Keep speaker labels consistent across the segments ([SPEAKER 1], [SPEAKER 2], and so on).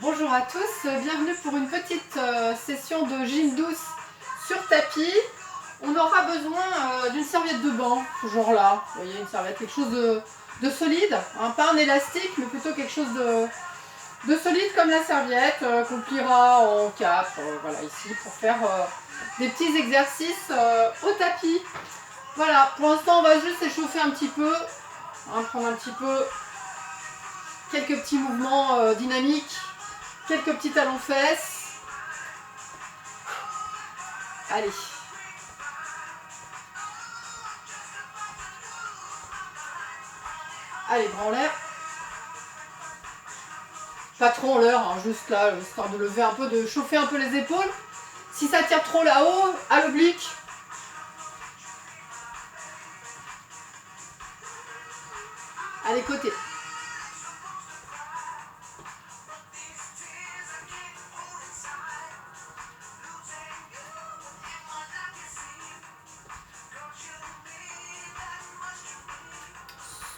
[SPEAKER 1] Bonjour à tous, bienvenue pour une petite session de gym douce sur tapis. On aura besoin d'une serviette de bain, toujours là. Vous voyez, une serviette, quelque chose de solide, hein, pas un élastique, mais plutôt quelque chose de solide comme la serviette qu'on pliera en quatre, voilà, ici, pour faire des petits exercices au tapis. Voilà, pour l'instant, on va juste échauffer un petit peu, hein, prendre un petit peu quelques petits mouvements dynamiques. Quelques petits talons-fesses. Allez. Allez, bras en l'air. Pas trop en l'air, hein, juste là, histoire de lever un peu, de chauffer un peu les épaules. Si ça tire trop là-haut, à l'oblique. Allez, côté.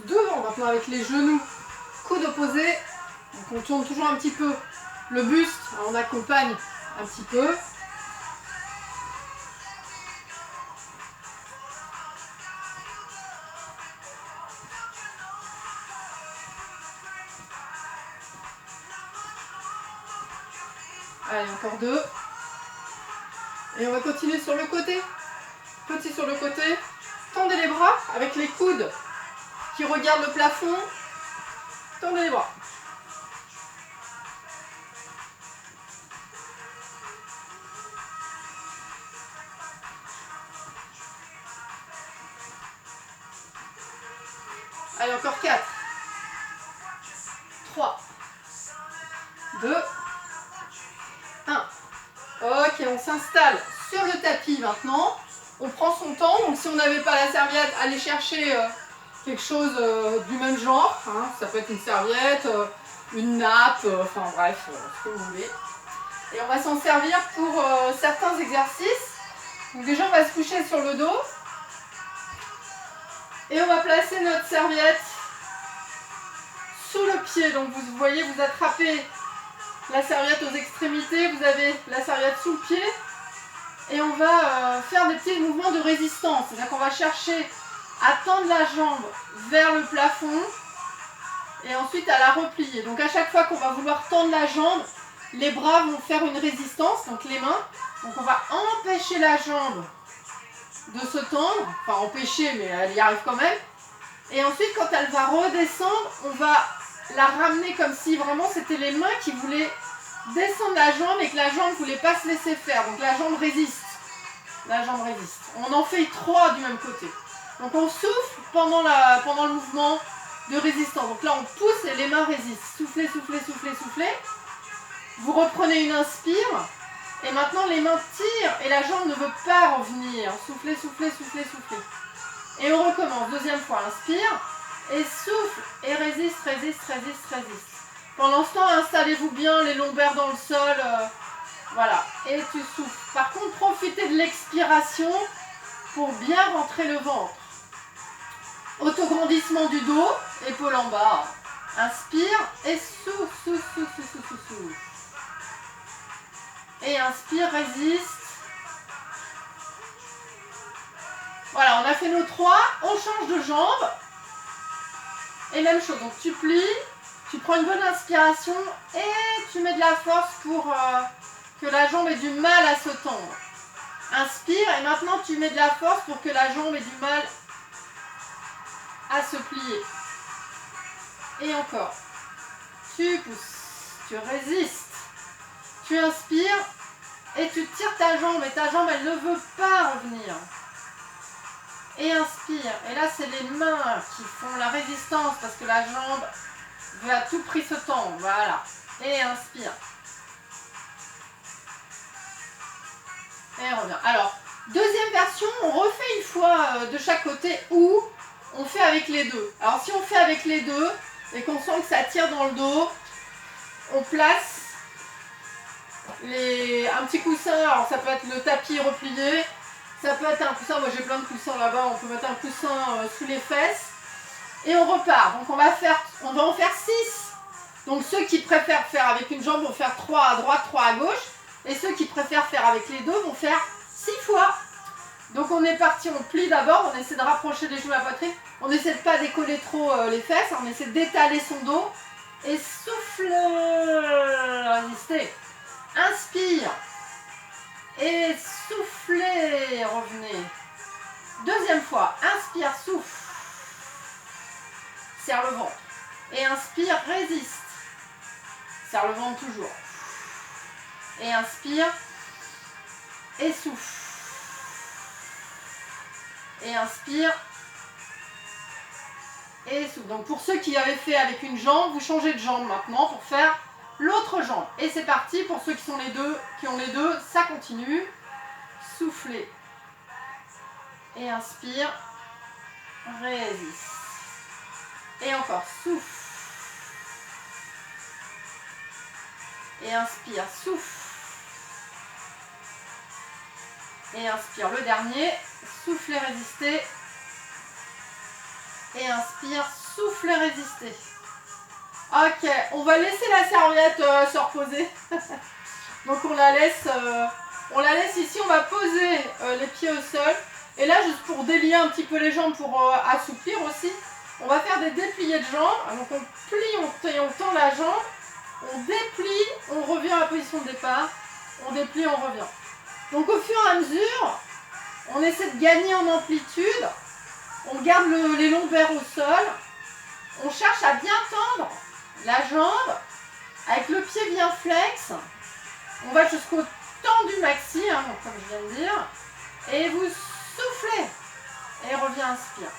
[SPEAKER 1] Devant maintenant avec les genoux, coudes opposés. Donc on tourne toujours un petit peu le buste, on accompagne un petit peu. Allez, encore deux. Et on va continuer sur le côté. Petit sur le côté. Tendez les bras avec les coudes qui regardent le plafond. Tendez les bras. Allez, encore 4. 3. 2. 1. Ok, on s'installe sur le tapis maintenant. On prend son temps. Donc si on n'avait pas la serviette, allez chercher quelque chose du même genre. Hein. Ça peut être une serviette, une nappe, enfin bref, ce que vous voulez. Et on va s'en servir pour certains exercices. Donc déjà, on va se coucher sur le dos. Et on va placer notre serviette sous le pied. Donc vous voyez, vous attrapez la serviette aux extrémités, vous avez la serviette sous le pied. Et on va faire des petits mouvements de résistance. C'est-à-dire qu'on va chercher à tendre la jambe vers le plafond et ensuite à la replier. Donc à chaque fois qu'on va vouloir tendre la jambe, les bras vont faire une résistance, donc les mains. Donc on va empêcher la jambe de se tendre, enfin empêcher, mais elle y arrive quand même. Et ensuite, quand elle va redescendre, on va la ramener comme si vraiment c'était les mains qui voulaient descendre la jambe et que la jambe ne voulait pas se laisser faire. Donc la jambe résiste. La jambe résiste. On en fait 3 du même côté. Donc on souffle pendant le mouvement de résistance. Donc là on pousse et les mains résistent. Soufflez, soufflez, soufflez, soufflez. Vous reprenez une inspire. Et maintenant les mains tirent et la jambe ne veut pas revenir. Soufflez, soufflez, soufflez, soufflez. Et on recommence. Deuxième fois, inspire. Et souffle. Et résiste, résiste, résiste, résiste. Pendant ce temps, installez-vous bien les lombaires dans le sol. Voilà. Et tu souffles. Par contre, profitez de l'expiration pour bien rentrer le ventre. Autograndissement du dos. Épaule en bas. Inspire. Et souffle, souffle, souffle, souffle, souffle, souffle. Et inspire, résiste. Voilà, on a fait nos 3. On change de jambe. Et même chose. Donc tu plies. Tu prends une bonne inspiration et tu mets de la force pour que la jambe ait du mal à se tendre. Inspire et maintenant tu mets de la force pour que la jambe ait du mal à se plier. Et encore. Tu pousses, tu résistes. Tu inspires et tu tires ta jambe et ta jambe elle ne veut pas revenir. Et inspire. Et là c'est les mains qui font la résistance parce que la jambe veut à tout prix se tendre, voilà. Et inspire. Et revient. Alors, deuxième version, on refait une fois de chaque côté ou on fait avec les deux. Alors si on fait avec les deux et qu'on sent que ça tire dans le dos, on place un petit coussin, alors ça peut être le tapis replié, ça peut être un coussin, moi j'ai plein de coussins là-bas, on peut mettre un coussin sous les fesses. Et on repart. Donc on va en faire 6. Donc ceux qui préfèrent faire avec une jambe vont faire 3 à droite, 3 à gauche. Et ceux qui préfèrent faire avec les deux vont faire 6 fois. Donc on est parti, on plie d'abord, on essaie de rapprocher les genoux de la poitrine. On n'essaie de pas décoller trop les fesses, on essaie d'étaler son dos. Et souffle, résistez. Inspire. Et soufflez, revenez. Deuxième fois, inspire, souffle. Serre le ventre. Et inspire, résiste. Serre le ventre toujours. Et inspire. Et souffle. Et inspire. Et souffle. Donc pour ceux qui avaient fait avec une jambe, vous changez de jambe maintenant pour faire l'autre jambe. Et c'est parti pour ceux qui ont les deux, ça continue. Soufflez. Et inspire. Résiste. Et encore, souffle. Et inspire, souffle. Et inspire le dernier. Souffle et résistez. Et inspire, souffle et résistez. Ok, on va laisser la serviette se reposer. Donc on la laisse ici, on va poser les pieds au sol. Et là, juste pour délier un petit peu les jambes, pour assouplir aussi, on va faire des dépliés de jambes. Donc on plie, on tend la jambe, on déplie, on revient à la position de départ, on déplie, on revient. Donc au fur et à mesure, on essaie de gagner en amplitude, on garde les lombaires au sol, on cherche à bien tendre la jambe, avec le pied bien flex, on va jusqu'au tendu maxi, hein, comme je viens de dire, et vous soufflez, et revient, inspire,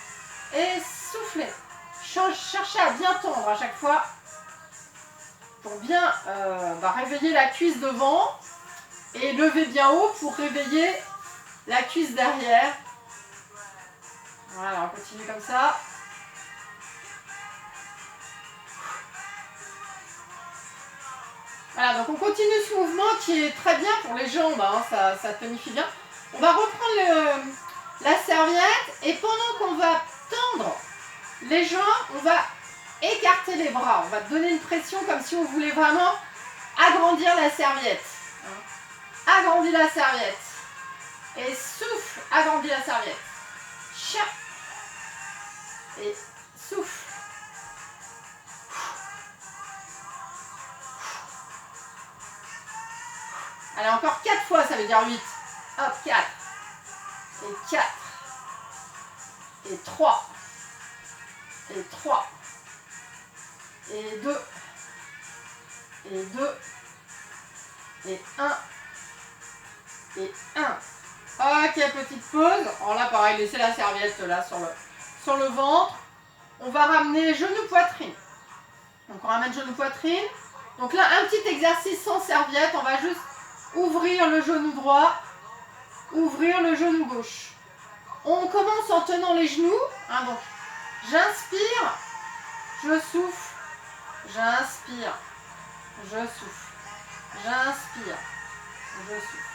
[SPEAKER 1] et soufflez. Cherchez à bien tendre à chaque fois, pour bien réveiller la cuisse devant, et lever bien haut pour réveiller la cuisse derrière. Voilà, on continue comme ça. Voilà, donc on continue ce mouvement qui est très bien pour les jambes, hein, ça tonifie bien. On va reprendre la serviette et pendant qu'on va tendre les jambes, on va écarter les bras. On va donner une pression comme si on voulait vraiment agrandir la serviette. Agrandis la serviette. Et souffle, agrandis la serviette. Chien. Et souffle. Allez, encore 4 fois, ça veut dire 8. Hop, 4. Et 4. Et 3. Et 3. Et 2. Et 2. Et 1. Et 1. Ok, petite pause. Alors là, pareil, laissez la serviette là sur le ventre. On va ramener genou-poitrine. Donc on ramène genou-poitrine. Donc là, un petit exercice sans serviette. On va juste ouvrir le genou droit, ouvrir le genou gauche. On commence en tenant les genoux. Hein, donc j'inspire, je souffle, j'inspire, je souffle, j'inspire, je souffle.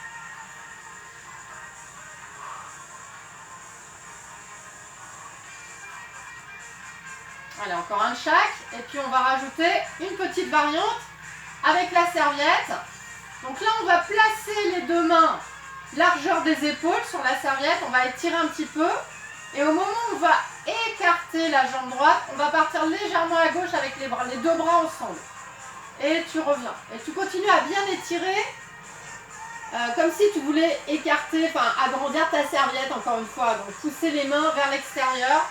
[SPEAKER 1] Allez, encore un de chaque. Et puis on va rajouter une petite variante avec la serviette. Donc là, on va placer les deux mains largeur des épaules sur la serviette. On va étirer un petit peu. Et au moment où on va écarter la jambe droite, on va partir légèrement à gauche avec les deux bras ensemble. Et tu reviens. Et tu continues à bien étirer. Comme si tu voulais écarter, enfin agrandir ta serviette encore une fois. Donc pousser les mains vers l'extérieur.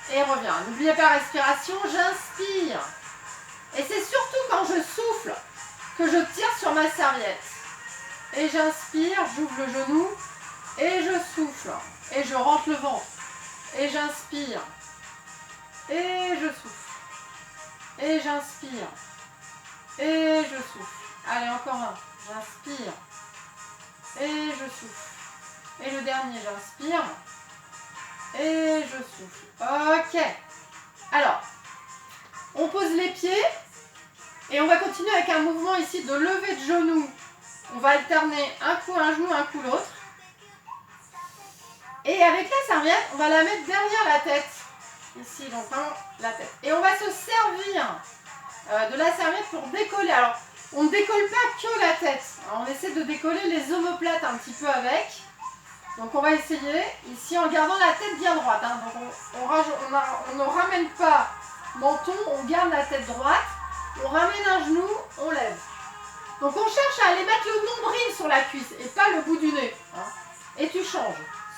[SPEAKER 1] Et reviens. N'oubliez pas la respiration, j'inspire. Et c'est surtout quand je souffle que je tire sur ma serviette. Et j'inspire, j'ouvre le genou. Et je souffle. Et je rentre le ventre. Et j'inspire. Et je souffle. Et j'inspire. Et je souffle. Allez, encore un. J'inspire. Et je souffle. Et le dernier, j'inspire. Et je souffle. Ok. Alors, on pose les pieds. Et on va continuer avec un mouvement ici de lever de genoux. On va alterner un coup un genou, un coup l'autre. Et avec la serviette, on va la mettre derrière la tête. Ici, donc vraiment la tête. Et on va se servir de la serviette pour décoller. Alors, on ne décolle pas que la tête. Alors, on essaie de décoller les omoplates un petit peu avec. Donc, on va essayer ici en gardant la tête bien droite. Hein. Donc, on ne ramène pas menton, on garde la tête droite. On ramène un genou, on lève. Donc, on cherche à aller mettre le nombril sur la cuisse et pas le bout du nez. Hein. Et tu changes.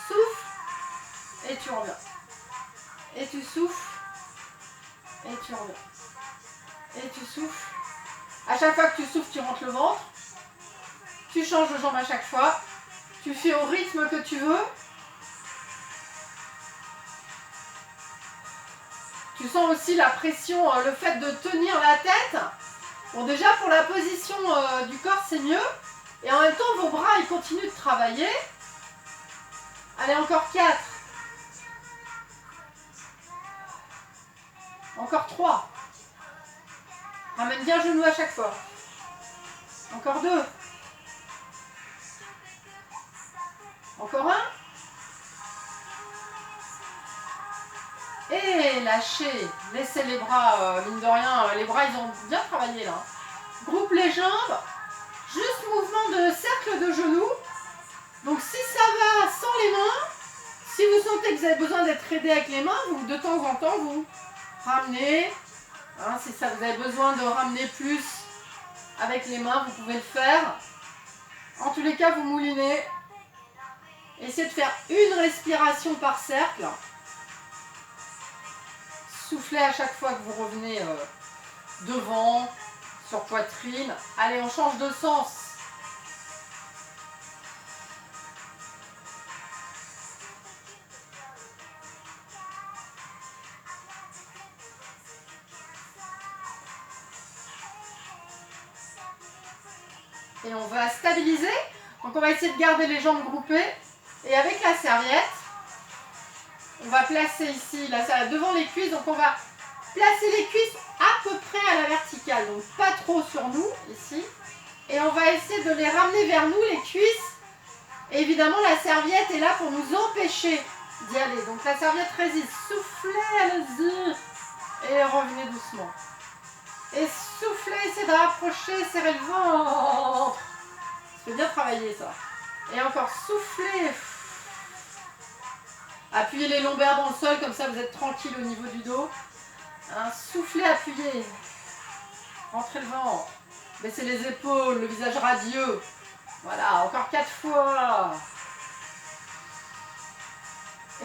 [SPEAKER 1] Souffle et tu reviens. Et tu souffles et tu reviens. Et tu souffles. À chaque fois que tu souffles, tu rentres le ventre. Tu changes de jambe à chaque fois. Tu fais au rythme que tu veux. Tu sens aussi la pression, le fait de tenir la tête. Bon, déjà pour la position du corps, c'est mieux. Et en même temps, vos bras, ils continuent de travailler. Allez, encore 4. Encore 3. Ramène bien le genou à chaque fois. Encore 2. Encore 1. Et lâchez. Laissez les bras, mine de rien, les bras ils ont bien travaillé là. Groupe les jambes. Juste mouvement de cercle de genoux. Donc si ça va sans les mains, si vous sentez que vous avez besoin d'être aidé avec les mains, vous de temps en temps vous ramenez. Hein, si ça vous avez besoin de ramener plus avec les mains, vous pouvez le faire. En tous les cas, vous moulinez. Essayez de faire une respiration par cercle. Soufflez à chaque fois que vous revenez devant, sur poitrine. Allez, on change de sens. Et on va stabiliser. Donc on va essayer de garder les jambes groupées. Et avec la serviette, on va placer ici la serviette devant les cuisses. Donc on va placer les cuisses à peu près à la verticale. Donc pas trop sur nous, ici. Et on va essayer de les ramener vers nous, les cuisses. Et évidemment, la serviette est là pour nous empêcher d'y aller. Donc la serviette résiste. Soufflez, allez-y. Et revenez doucement. Et soufflez, essayez de rapprocher, serrez le ventre. Ça fait bien travailler ça. Et encore soufflez. Appuyez les lombaires dans le sol, comme ça vous êtes tranquille au niveau du dos. Hein, soufflez, appuyez. Rentrez le ventre. Baissez les épaules, le visage radieux. Voilà, encore 4 fois.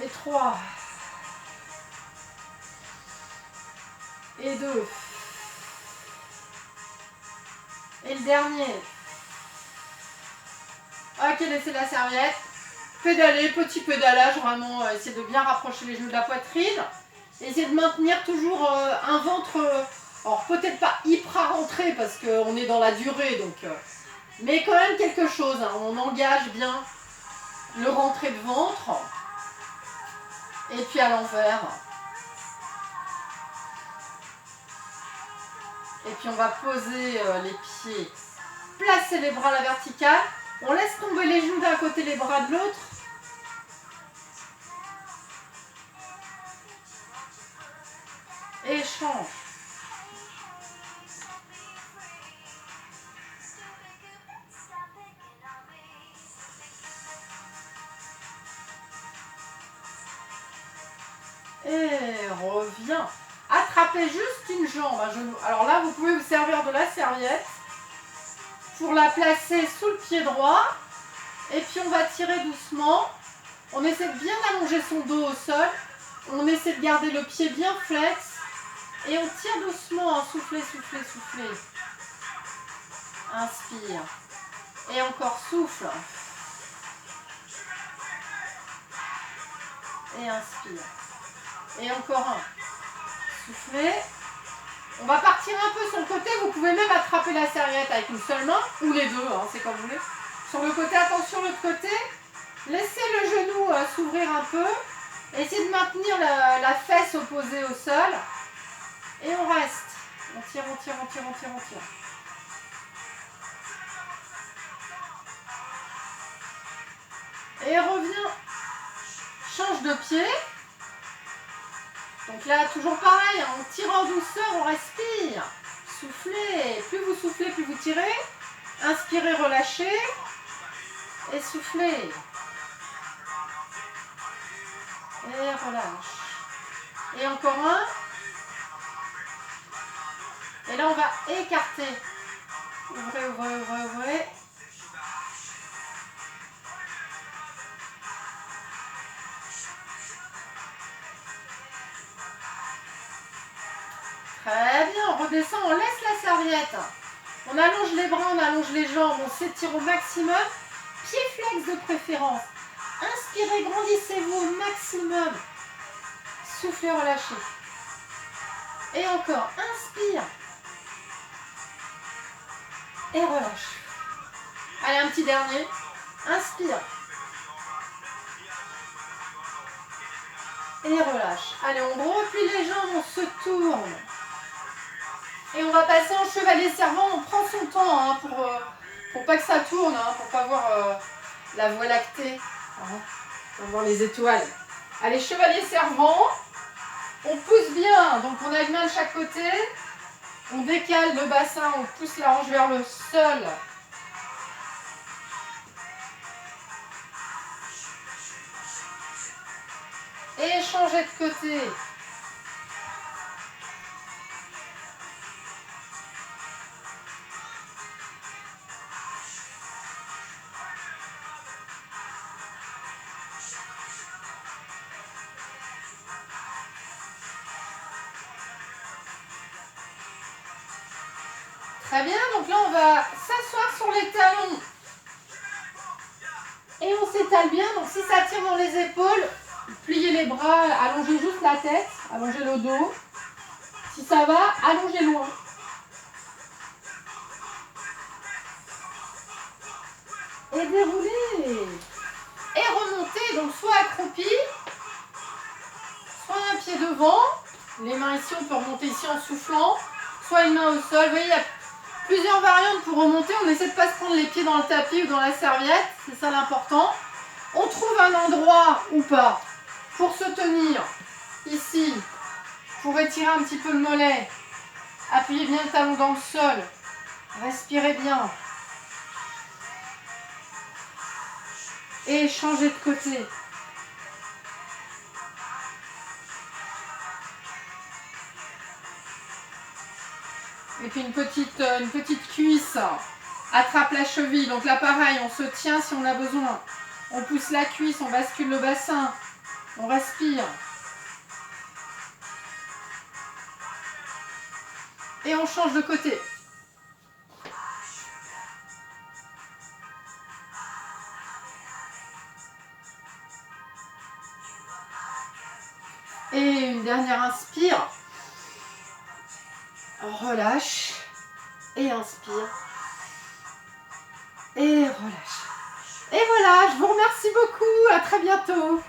[SPEAKER 1] Et 3. Et 2. Et le dernier. Ok, laissez la serviette. Pédaler, petit pédalage, vraiment, essayez de bien rapprocher les genoux de la poitrine. Essayez de maintenir toujours un ventre, alors peut-être pas hyper rentré parce qu'on est dans la durée, donc, mais quand même quelque chose, hein, on engage bien le rentré de ventre. Et puis à l'envers. Et puis on va poser les pieds, placer les bras à la verticale. On laisse tomber les genoux d'un côté, les bras de l'autre. Et change. Et reviens. Attrapez juste une jambe à genoux. Alors là, vous pouvez vous servir de la serviette pour la placer sous le pied droit. Et puis on va tirer doucement. On essaie de bien allonger son dos au sol. On essaie de garder le pied bien flex. Et on tire doucement. Hein. Soufflez, soufflez, soufflez. Inspire. Et encore souffle. Et inspire. Et encore un. Soufflez. On va partir un peu sur le côté. Vous pouvez même attraper la serviette avec une seule main. Ou les deux, hein, c'est comme vous voulez. Sur le côté, attention l'autre côté. Laissez le genou s'ouvrir un peu. Essayez de maintenir la fesse opposée au sol. Et on reste. On tire, on tire, on tire, on tire, on tire. Et reviens. Change de pied. Donc là, toujours pareil, on tire en douceur, on respire. soufflez. Plus vous soufflez, plus vous tirez. Inspirez, relâchez. Et soufflez. Et relâche. Et encore un. Et là, on va écarter. Ouvrez, ouvrez, ouvrez, ouvrez. Très bien, on redescend, on laisse la serviette. On allonge les bras, on allonge les jambes, on s'étire au maximum. Pied flex de préférence. Inspirez, grandissez-vous au maximum. Soufflez, relâchez. Et encore, inspire. Et relâche. Allez, un petit dernier. Inspire. Et relâche. Allez, on replie les jambes, on se tourne. Et on va passer en chevalier servant. On prend son temps hein, pour pas que ça tourne, hein, pour pas voir la voie lactée. Hein, pour voir les étoiles. Allez, chevalier servant. On pousse bien. Donc on a une main de chaque côté. On décale le bassin, on pousse la hanche vers le sol. Et changez de côté. Très bien, donc là on va s'asseoir sur les talons. Et on s'étale bien, donc si ça tire dans les épaules, pliez les bras, allongez juste la tête, allongez le dos. Si ça va, allongez loin. Et déroulez. Et remontez, donc soit accroupi, soit un pied devant. Les mains ici, on peut remonter ici en soufflant. Soit une main au sol. Vous voyez, il y a plusieurs variantes pour remonter. On essaie de ne pas se prendre les pieds dans le tapis ou dans la serviette. C'est ça l'important. On trouve un endroit ou pas pour se tenir ici. Pour étirer un petit peu le mollet. Appuyez bien le talon dans le sol. Respirez bien. Et changez de côté. Et puis une petite cuisse attrape la cheville. Donc là pareil, on se tient si on a besoin. On pousse la cuisse, on bascule le bassin. On respire. Et on change de côté. Et une dernière inspire. Relâche. Et inspire. Et relâche. Et voilà, je vous remercie beaucoup. À très bientôt.